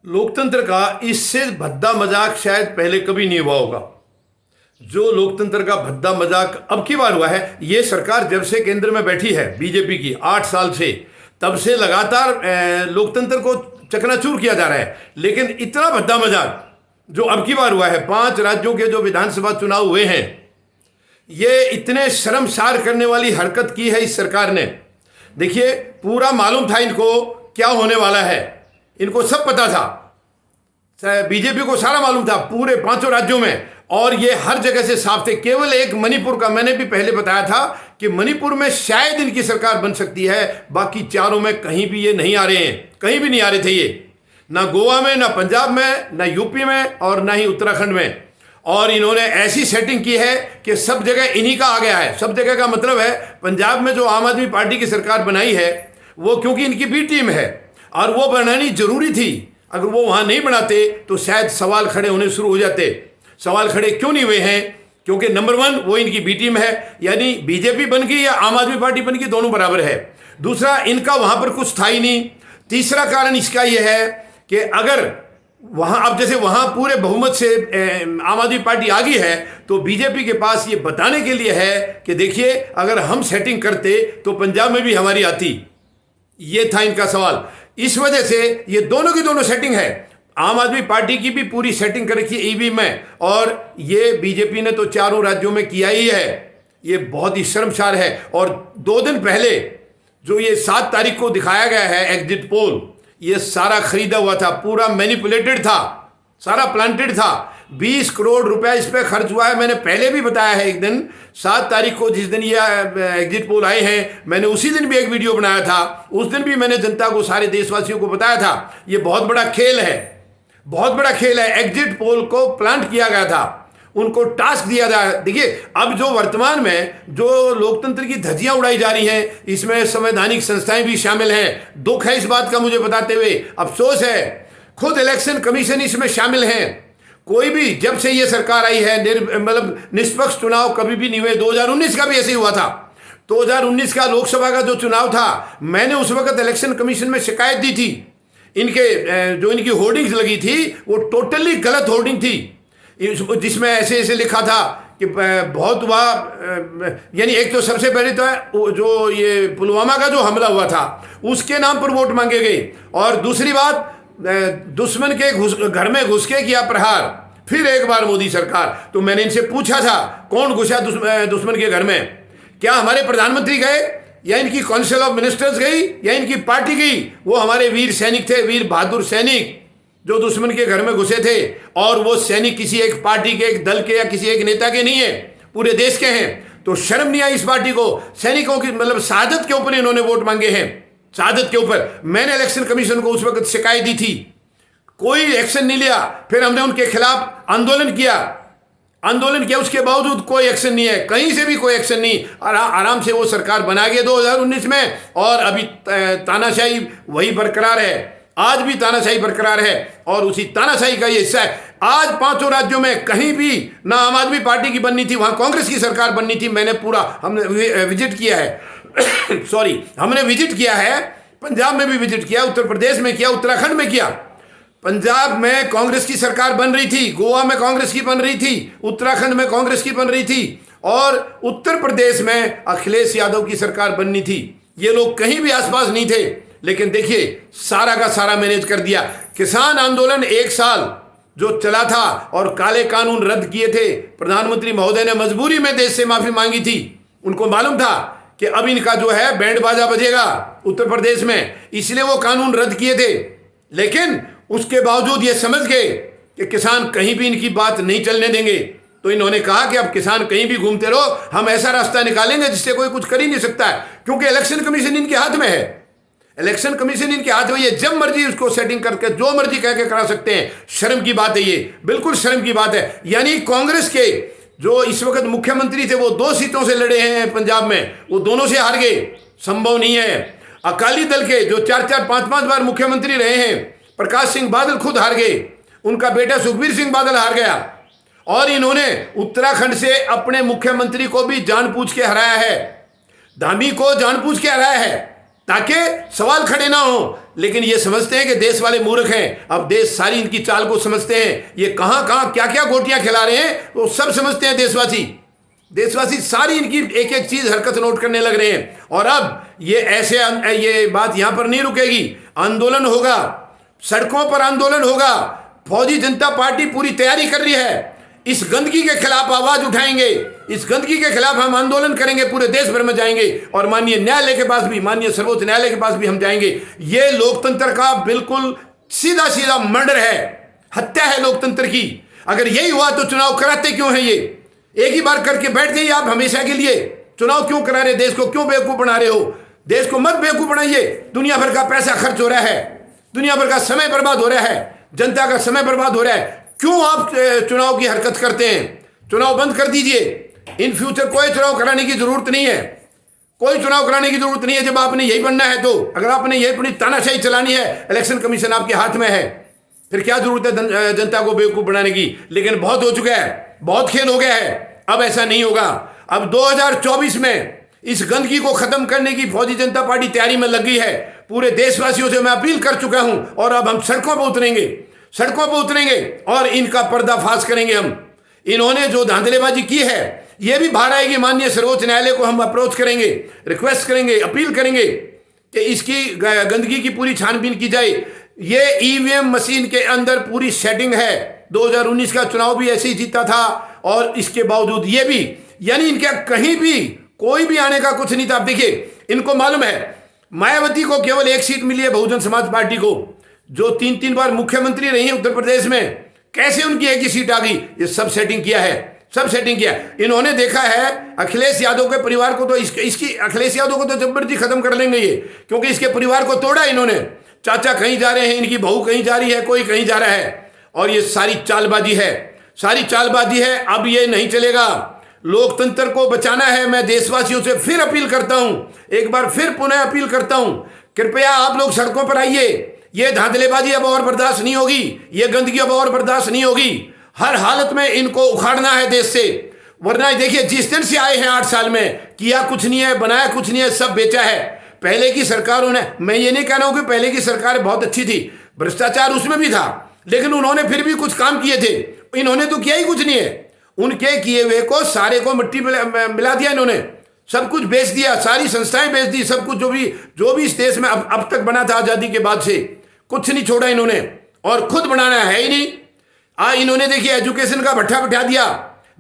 लोकतंत्र का इससे भद्दा मजाक शायद पहले कभी नहीं हुआ होगा। जो लोकतंत्र का भद्दा मजाक अब की बार हुआ है, ये सरकार जब से केंद्र में बैठी है बीजेपी की 8 साल से, तब से लगातार लोकतंत्र को चकनाचूर किया जा रहा है। लेकिन इतना भद्दा मजाक जो अब की बार हुआ है, 5 राज्यों के जो विधानसभा चुनाव हुए हैं, ये इतने शर्मसार करने वाली हरकत की है इस सरकार ने। देखिए, पूरा मालूम था इनको क्या होने वाला है, इनको सब पता था। बीजेपी को सारा मालूम था पूरे 5 राज्यों में, और ये हर जगह से साफ थे। केवल एक मणिपुर का, मैंने भी पहले बताया था कि मणिपुर में शायद इनकी सरकार बन सकती है, बाकी चारों में कहीं भी ये नहीं आ रहे हैं, कहीं भी नहीं आ रहे थे ये, ना गोवा में, ना पंजाब में, ना यूपी में, और ना ही उत्तराखंड में। और इन्होंने ऐसी सेटिंग की है कि सब जगह इन्हीं का आ गया है। सब जगह का मतलब है, पंजाब में जो आम आदमी पार्टी की सरकार बनाई है, वो क्योंकि इनकी बी टीम है और वो बनानी जरूरी थी। अगर वो वहां नहीं बनाते तो शायद सवाल खड़े होने शुरू हो जाते। सवाल खड़े क्यों नहीं हुए हैं? क्योंकि नंबर 1, वो इनकी बी टीम है, यानी बीजेपी बन गई या आम आदमी पार्टी बन गई, दोनों बराबर है। दूसरा, इनका वहां पर कुछ था ही नहीं। तीसरा कारण इसका यह है कि अगर वहां, अब जैसे वहां पूरे बहुमत से आम आदमी पार्टी आ गई है, तो बीजेपी के पास ये बताने के लिए है कि देखिए, अगर हम सेटिंग करते तो पंजाब में भी हमारी आती। ये था इनका सवाल। इस वजह से ये दोनों की दोनों सेटिंग है। आम आदमी पार्टी की भी पूरी सेटिंग कर रखी है ईवीएम में, और ये बीजेपी ने तो चारों राज्यों में किया ही है। ये बहुत ही शर्मसार है। और 2 दिन पहले जो ये 7 तारीख को दिखाया गया है एग्जिट पोल, ये सारा खरीदा हुआ था, पूरा मैनिपुलेटेड था, सारा प्लांटेड था। 20 करोड़ रुपया इस पर खर्च हुआ है। मैंने पहले भी बताया है, एक दिन 7 तारीख को जिस दिन ये एग्जिट पोल आए हैं, मैंने उसी दिन भी एक वीडियो बनाया था। उस दिन भी मैंने जनता को, सारे देशवासियों को बताया था, ये बहुत बड़ा खेल है, बहुत बड़ा खेल है। एग्जिट पोल को प्लांट किया गया था, उनको टास्क दिया जाए। देखिए, अब जो वर्तमान में जो लोकतंत्र की धज्जियां उड़ाई जा रही हैं, इसमें संवैधानिक संस्थाएं भी शामिल हैं। दुख है इस बात का मुझे बताते हुए, अफसोस है, खुद इलेक्शन कमीशन इसमें शामिल हैं। कोई भी, जब से ये सरकार आई है, मतलब निष्पक्ष चुनाव कभी भी नहीं हुए। 2019 का भी ऐसे ही हुआ था। 2019 का लोकसभा का जो चुनाव था, मैंने उस वक्त इलेक्शन कमीशन में शिकायत दी थी। इनके जो इनकी होर्डिंग्स लगी थी, वो टोटली गलत होर्डिंग थी, जिसमें ऐसे ऐसे लिखा था कि बहुत हुआ, यानी एक तो सबसे पहले तो जो ये पुलवामा का जो हमला हुआ था, उसके नाम पर वोट मांगे गए। और दूसरी बात, दुश्मन के घर में घुस के किया प्रहार, फिर एक बार मोदी सरकार। तो मैंने इनसे पूछा था, कौन घुसा दुश्मन के घर में? क्या हमारे प्रधानमंत्री गए, या इनकी काउंसिल ऑफ मिनिस्टर्स गई, या इनकी पार्टी गई? वो हमारे वीर सैनिक थे, वीर बहादुर सैनिक, जो दुश्मन के घर में घुसे थे। और वो सैनिक किसी एक पार्टी के, एक दल के, या किसी एक नेता के नहीं है, पूरे देश के हैं। तो शर्म नहीं आई इस पार्टी को? सैनिकों की, मतलब शहादत के ऊपर इन्होंने वोट मांगे हैं, शहादत के ऊपर। मैंने इलेक्शन कमीशन को उस वक्त शिकायत दी थी, कोई एक्शन नहीं लिया। फिर हमने उनके खिलाफ आंदोलन किया, उसके बावजूद कोई एक्शन नहीं है, कहीं से भी कोई एक्शन नहीं। आराम से वो सरकार बना गई 2019 में, और अभी तानाशाही वही बरकरार है, आज भी तानाशाही बरकरार है, और उसी तानाशाही का ये हिस्सा है। आज 5 राज्यों में कहीं भी ना आम आदमी पार्टी की बननी थी, वहां कांग्रेस की सरकार बननी थी। हमने विजिट किया है सॉरी, हमने विजिट किया है, पंजाब में भी विजिट किया, उत्तर प्रदेश में किया, उत्तराखंड में किया। पंजाब में कांग्रेस की सरकार बन रही थी, गोवा में कांग्रेस की बन रही थी, उत्तराखंड में कांग्रेस की बन रही थी, और उत्तर प्रदेश में अखिलेश यादव की सरकार बननी थी। ये लोग कहीं भी आसपास नहीं थे, लेकिन देखिए, सारा का सारा मैनेज कर दिया। किसान आंदोलन 1 साल जो चला था, और काले कानून रद्द किए थे, प्रधानमंत्री महोदय ने मजबूरी में देश से माफी मांगी थी। उनको मालूम था कि अब इनका जो है बैंड बाजा बजेगा उत्तर प्रदेश में, इसलिए वो कानून रद्द किए थे। लेकिन उसके बावजूद ये समझ गए कि किसान कहीं भी इनकी बात नहीं चलने देंगे। तो इन्होंने कहा कि अब किसान कहीं भी घूमते रहो, हम ऐसा रास्ता निकालेंगे जिससे कोई कुछ कर ही नहीं सकता है, क्योंकि इलेक्शन कमीशन इनके हाथ में है। इलेक्शन कमीशन इनके हाथ में, ये जब मर्जी उसको सेटिंग करके जो मर्जी कह के करा सकते हैं। शर्म की बात है, ये बिल्कुल शर्म की बात है। यानी कांग्रेस के जो इस वक्त मुख्यमंत्री थे, वो 2 सीटों से लड़े हैं पंजाब में, वो दोनों से हार गए, संभव नहीं है। अकाली दल के जो 4-4, 5-5 बार मुख्यमंत्री रहे हैं, प्रकाश सिंह बादल खुद हार गए, उनका बेटा सुखबीर सिंह बादल हार गया। और इन्होंने उत्तराखंड से अपने मुख्यमंत्री को भी जानबूझ के हराया है, धामी को जानबूझ के हराया है, ताकि सवाल खड़े ना हो। लेकिन ये समझते हैं कि देश वाले मूर्ख हैं। अब देश सारी इनकी चाल को समझते हैं, ये कहां कहां क्या क्या गोटियां खिला रहे हैं वो सब समझते हैं देशवासी सारी इनकी एक एक चीज हरकत नोट करने लग रहे हैं। और अब ये बात यहां पर नहीं रुकेगी, आंदोलन होगा, सड़कों पर आंदोलन होगा। फौजी जनता पार्टी पूरी तैयारी कर रही है, इस गंदगी के खिलाफ आवाज उठाएंगे, इस गंदगी के खिलाफ हम आंदोलन करेंगे, पूरे देश भर में जाएंगे और माननीय न्यायालय के पास भी, माननीय सर्वोच्च न्यायालय के पास भी हम जाएंगे। ये लोकतंत्र का बिल्कुल सीधा सीधा मर्डर है, हत्या है लोकतंत्र की। अगर यही हुआ तो चुनाव कराते क्यों है? ये एक ही बार करके बैठ जाइए आप हमेशा के लिए। चुनाव क्यों करा रहे? देश को क्यों बेवकूफ बना रहे हो? देश को मत बेवकूफ बनाइए। दुनिया भर का पैसा खर्च हो रहा है, दुनिया भर का समय बर्बाद हो रहा है, जनता का समय बर्बाद हो रहा है। क्यों आप चुनाव की हरकत करते हैं? चुनाव बंद कर दीजिए। इन फ्यूचर कोई चुनाव कराने की जरूरत नहीं है, कोई चुनाव कराने की जरूरत नहीं है। जब आपने यही बनना है तो, अगर आपने यही अपनी तानाशाही चलानी है, इलेक्शन कमीशन आपके हाथ में है, फिर क्या जरूरत है जनता को बेवकूफ बनाने की? लेकिन बहुत हो चुका है, बहुत खेल हो गया है, अब ऐसा नहीं होगा। अब 2024 में इस गंदगी को खत्म करने की फौजी जनता पार्टी तैयारी में लग गई है। पूरे देशवासियों से मैं अपील कर चुका हूं और अब हम सड़कों पर उतरेंगे और इनका पर्दाफाश करेंगे हम। इन्होंने जो धांधलेबाजी की है ये भी बाहर आएगी। माननीय सर्वोच्च न्यायालय को हम अप्रोच करेंगे, रिक्वेस्ट करेंगे, अपील करेंगे कि इसकी गंदगी की पूरी छानबीन की जाए। ये ईवीएम मशीन के अंदर पूरी सेटिंग है। 2019 का चुनाव भी ऐसे ही जीता था और इसके बावजूद ये भी, यानी इनके कहीं भी कोई भी आने का कुछ नहीं था। आप देखिए, इनको मालूम है मायावती को केवल एक सीट मिली है, बहुजन समाज पार्टी को, जो 3-3 बार मुख्यमंत्री रही है उत्तर प्रदेश में, कैसे उनकी एक ही सीट आ गई? ये सब सेटिंग किया है, सब सेटिंग किया। इन्होंने देखा है अखिलेश यादव के परिवार को, तो इसकी अखिलेश यादव को तो जबरदस्ती खत्म कर लेंगे ये, क्योंकि इसके परिवार को तोड़ा इन्होंने। चाचा कहीं जा रहे हैं, इनकी बहू कहीं जा रही है, कोई कहीं जा रहा है, और ये सारी चालबाजी है, सारी चालबाजी है। अब ये नहीं चलेगा, लोकतंत्र को बचाना है। मैं देशवासियों से फिर अपील करता हूं, एक बार फिर पुनः अपील करता हूं, कृपया आप लोग सड़कों पर आइए। ये धांधलेबाजी अब और बर्दाश्त नहीं होगी, ये गंदगी अब और बर्दाश्त नहीं होगी। हर हालत में इनको उखाड़ना है देश से, वरना देखिए जिस दिन से आए हैं 8 साल में किया कुछ नहीं है, बनाया कुछ नहीं है, सब बेचा है। पहले की सरकारों ने, मैं ये नहीं कह रहा हूं कि पहले की सरकार बहुत अच्छी थी, भ्रष्टाचार उसमें भी था, लेकिन उन्होंने फिर भी कुछ काम किए थे। इन्होंने तो किया ही कुछ नहीं है। उनके किए हुए को सारे को मिट्टी में मिला दिया इन्होंने, सब कुछ बेच दिया, सारी संस्थाएं बेच दी, सब कुछ जो भी इस देश में अब तक बना था आजादी के बाद से, कुछ नहीं छोड़ा इन्होंने, और खुद बनाना है ही नहीं। इन्होंने देखिए एजुकेशन का भट्ठा बिठा दिया,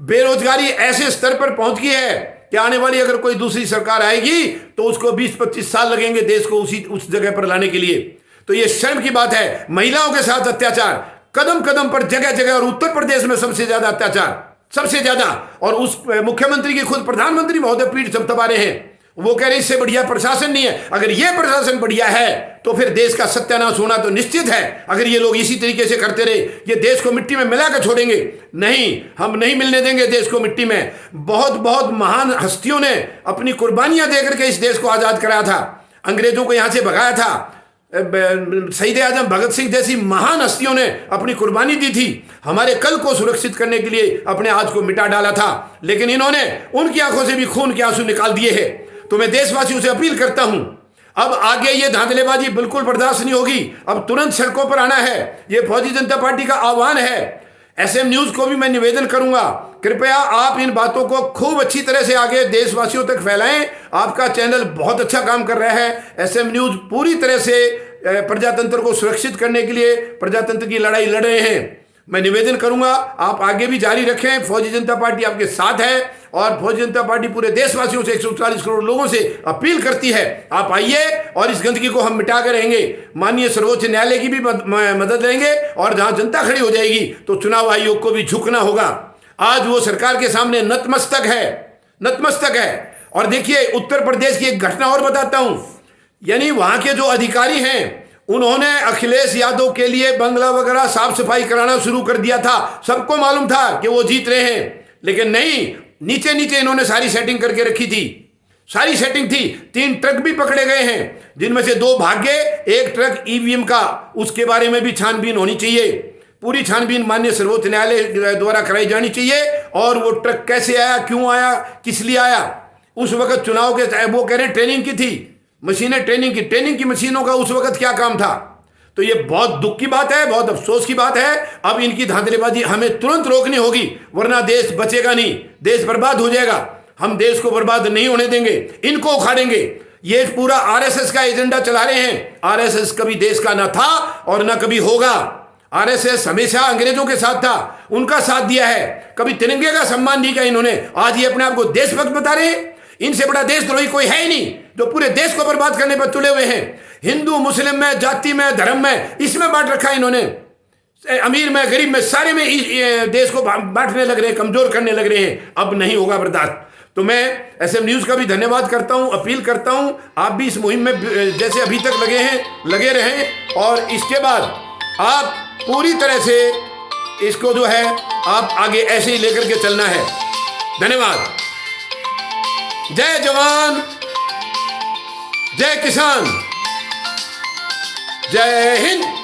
बेरोजगारी ऐसे स्तर पर पहुंच गई है कि आने वाली अगर कोई दूसरी सरकार आएगी तो उसको 20-25 साल लगेंगे देश को उस जगह पर लाने के लिए। तो ये शर्म की बात है। महिलाओं के साथ अत्याचार कदम कदम पर, जगह जगह, और उत्तर प्रदेश में सबसे ज्यादा अत्याचार, सबसे ज्यादा। और उस मुख्यमंत्री की खुद प्रधानमंत्री महोदय पीठ थपथपा रहे हैं, वो कह रहे इससे बढ़िया प्रशासन नहीं है। अगर ये प्रशासन बढ़िया है तो फिर देश का सत्यानाश होना तो निश्चित है। अगर ये लोग इसी तरीके से करते रहे, ये देश को मिट्टी में मिलाकर छोड़ेंगे नहीं, हम नहीं मिलने देंगे देश को मिट्टी में। बहुत बहुत महान हस्तियों ने अपनी कुर्बानियां देकर के इस देश को आजाद कराया था, अंग्रेजों को यहां से भगाया था। शहीद आजम भगत सिंह जैसी महान हस्तियों ने अपनी कुर्बानी दी थी, हमारे कल को सुरक्षित करने के लिए अपने आज को मिटा डाला था, लेकिन इन्होंने उनकी आंखों से भी खून के आंसू निकाल दिए हैं। तो मैं देशवासियों से अपील करता हूं, अब आगे ये धांधलेबाजी बिल्कुल बर्दाश्त नहीं होगी। अब तुरंत सड़कों पर आना है, ये फौजी जनता पार्टी का आह्वान है। एसएम न्यूज को भी मैं निवेदन करूंगा, कृपया आप इन बातों को खूब अच्छी तरह से आगे देशवासियों तक फैलाएं। आपका चैनल बहुत अच्छा काम कर रहा है। एसएम न्यूज पूरी तरह से प्रजातंत्र को सुरक्षित करने के लिए प्रजातंत्र की लड़ाई लड़ रहे हैं। मैं निवेदन करूंगा आप आगे भी जारी रखें, फौजी जनता पार्टी आपके साथ है, और फौजी जनता पार्टी पूरे देशवासियों से, 140 करोड़ लोगों से अपील करती है, आप आइए और इस गंदगी को हम मिटा कर रहेंगे। माननीय सर्वोच्च न्यायालय की भी मदद लेंगे, और जहां जनता खड़ी हो जाएगी तो चुनाव आयोग को भी झुकना होगा। आज वो सरकार के सामने नतमस्तक है। और देखिए उत्तर प्रदेश की एक घटना और बताता हूं, यानी वहां के जो अधिकारी हैं उन्होंने अखिलेश यादव के लिए बंगला वगैरह साफ सफाई कराना शुरू कर दिया था। सबको मालूम था कि वो जीत रहे हैं, लेकिन नहीं, नीचे नीचे इन्होंने सारी सेटिंग करके रखी थी, सारी सेटिंग थी। 3 ट्रक भी पकड़े गए हैं, जिनमें से 2 भाग गए, 1 ट्रक ईवीएम का, उसके बारे में भी छानबीन होनी चाहिए। पूरी छानबीन माननीय सर्वोच्च न्यायालय द्वारा कराई जानी चाहिए। और वो ट्रक कैसे आया, क्यों आया, किस लिए आया, उस वक्त चुनाव के, वो कह रहे हैं ट्रेनिंग की थी, मशीनें ट्रेनिंग की मशीनों का उस वक्त क्या काम था। तो ये बहुत दुख की बात है, बहुत अफसोस की बात है। अब इनकी धांधलीबाजी हमें तुरंत रोकनी होगी, वरना देश बचेगा नहीं, देश बर्बाद हो जाएगा। हम देश को बर्बाद नहीं होने देंगे, इनको उखाड़ेंगे। ये पूरा आरएसएस का एजेंडा चला रहे हैं। आरएसएस कभी देश का ना था और ना कभी होगा। आरएसएस हमेशा अंग्रेजों के साथ था, उनका साथ दिया है, कभी तिरंगे का सम्मान नहीं किया इन्होंने। आज ये अपने आप को देशभक्त बता रहे हैं। इनसे बड़ा देशद्रोही कोई है ही नहीं, जो पूरे देश को बर्बाद करने पर तुले हुए हैं। हिंदू मुस्लिम में, जाति में, धर्म में, इसमें बांट रखा है इन्होंने। अमीर में, गरीब में, सारे में देश को बांटने लग रहे हैं, कमजोर करने लग रहे हैं। अब नहीं होगा बर्दाश्त। तो मैं एसएम न्यूज़ का भी धन्यवाद करता हूं, अपील करता हूं, आप भी इस मुहिम में जैसे अभी तक लगे रहें, और इसके बाद आप पूरी तरह से इसको जो है आप आगे ऐसे ही लेकर के चलना है। धन्यवाद। जय जवान, जय किसान, जय हिंद।